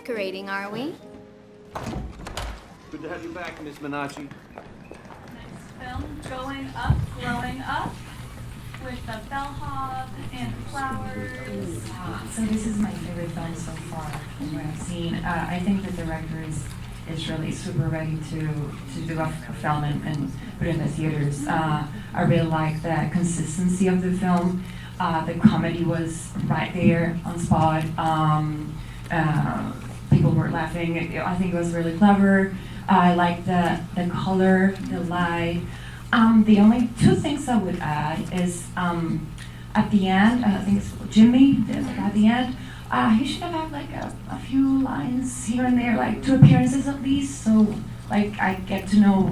decorating, are we? Good to have you back, Miss Minacci. Next film, going up, glowing up, with the bellhop and flowers. So this is my favorite film so far from what I've seen. I think the director is really super ready to do a film and put it in the theaters. I really like the consistency of the film. The comedy was right there on spot. People were laughing. I think it was really clever. I like the color, the light. The only two things I would add is at the end, I think it's Jimmy, at the end, he should have had like a few lines here and there, like 2 appearances at least, so like I get to know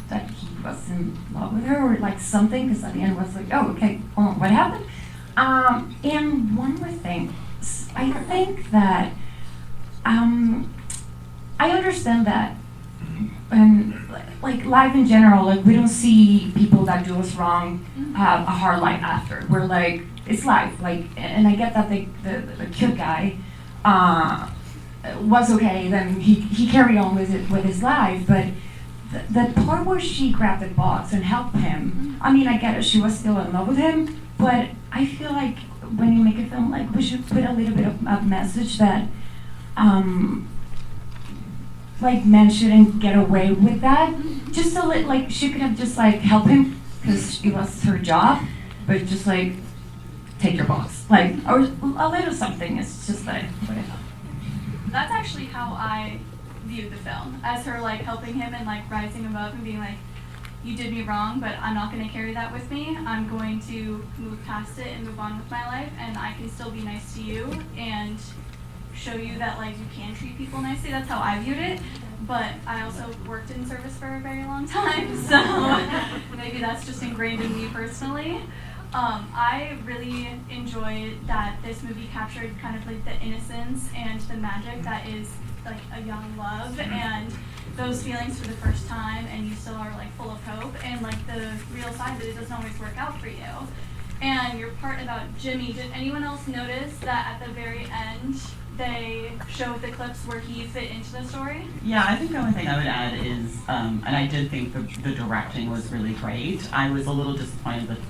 that he was in love with her or like something, because at the end it was like, oh, okay, what happened? And one more thing, I think that I understand that and like life in general, like we don't see people that do us wrong have a hard life after. We're like, it's life, like, and I get that the cute guy was okay, then he carried on with his life, but the part where she grabbed the box and helped him, I mean, I get it, she was still in love with him, but I feel like when you make a film, like we should put a little bit of a message that like men shouldn't get away with that. Just a little, like she could have just like helped him because it was her job, but just like take your box, like, or a little something. It's just like what I thought. That's actually how I viewed the film, as her like helping him and like rising above and being like, you did me wrong, but I'm not going to carry that with me. I'm going to move past it and move on with my life, and I can still be nice to you and show you that like you can treat people nicely. That's how I viewed it, but I also worked in service for a very long time, so maybe that's just ingrained in me personally. I really enjoyed that this movie captured kind of like the innocence and the magic that is like a young love and those feelings for the first time, and you still are like full of hope, and like the real side that it doesn't always work out for you. And your part about Jimmy, did anyone else notice that at the very end they showed the clips where he fit into the story? Yeah, I think the only thing I would add is, and I did think the directing was really great. I was a little disappointed with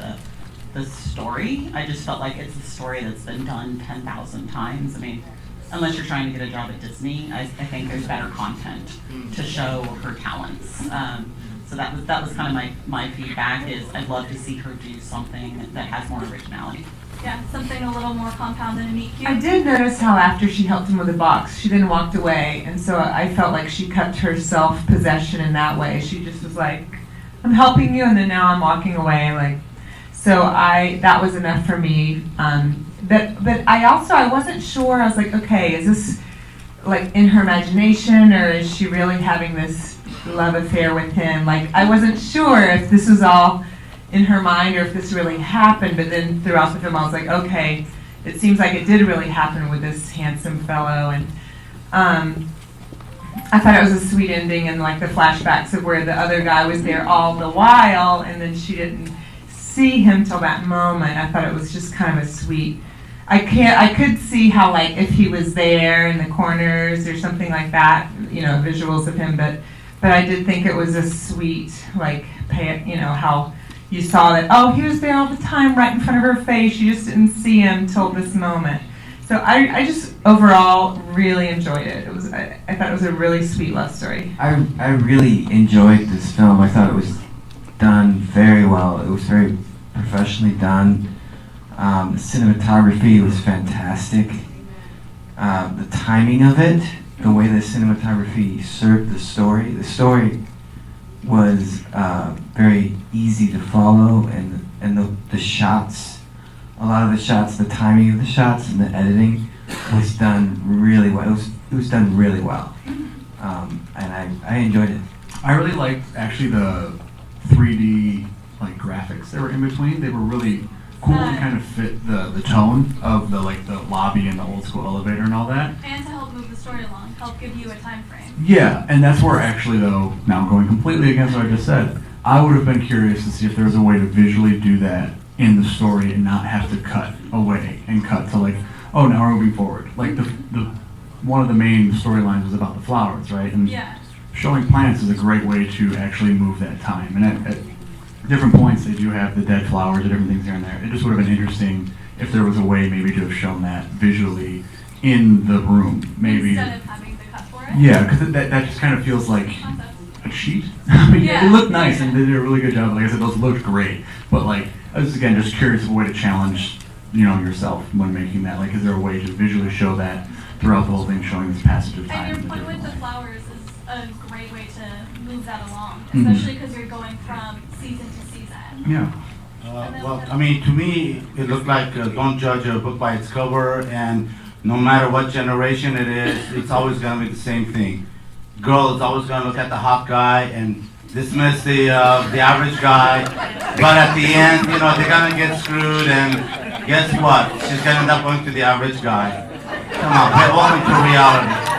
the story. I just felt like it's a story that's been done 10,000 times. I mean, unless you're trying to get a job at Disney, I think there's better content to show her talents. So that was kind of my feedback is I'd love to see her do something that has more originality. Yeah, something a little more compound than a meet cute. I did notice how after she helped him with the box, she then walked away, and so I felt like she kept her self-possession in that way. She just was like, I'm helping you, and then now I'm walking away, like, so that was enough for me. But I wasn't sure, I was like, okay, is this like in her imagination, or is she really having this love affair with him? Like, I wasn't sure if this was all in her mind or if this really happened, but then throughout the film I was like, okay, it seems like it did really happen with this handsome fellow, and I thought it was a sweet ending, and like the flashbacks of where the other guy was there all the while and then she didn't see him till that moment. I thought it was just kind of a sweet, I could see how like if he was there in the corners or something like that, you know, visuals of him, but I did think it was a sweet, like, how you saw that, oh, he was there all the time right in front of her face. You just didn't see him till this moment. So I just overall really enjoyed it. I thought it was a really sweet love story. I really enjoyed this film. I thought it was done very well. It was very professionally done. The cinematography was fantastic. The timing of it, the way the cinematography served the story was very easy to follow, and the shots, a lot of the shots, the timing of the shots and the editing was done really well. It was done really well, and I enjoyed it. I really liked actually the 3D like graphics that were in between. They were really cool and kind of fit the tone of the lobby and the old school elevator and all that. And to help move the story along, help give you a time frame. Yeah, and that's where actually, though, now going completely against what I just said, I would have been curious to see if there was a way to visually do that in the story and not have to cut away and cut to like, oh, now we're moving forward. Like the one of the main storylines was about the flowers, right? And Yeah. showing plants is a great way to actually move that time. And at different points, they do have the dead flowers or different things here and there. It just would have been interesting if there was a way maybe to have shown that visually in the room, maybe. Instead of having the cut for it. Yeah, because that just kind of feels like Awesome. a cheat. I mean, Yeah. it looked nice and they did a really good job. Like I said, those looked great. But like, I was again just curious of a way to challenge, yourself when making that. Like, is there a way to visually show that throughout the whole thing, showing this passage of time? And your in a point with different the way? flowers is a great way to move that along, Mhm. especially because you're going from season to season. Yeah. Well, I mean, to me, it looked like don't judge a book by its cover, and no matter what generation it is, it's always going to be the same thing. Girl is always going to look at the hot guy and dismiss the average guy, but at the end, they're going to get screwed, and guess what? She's going to end up going to the average guy. Come on, welcome to reality.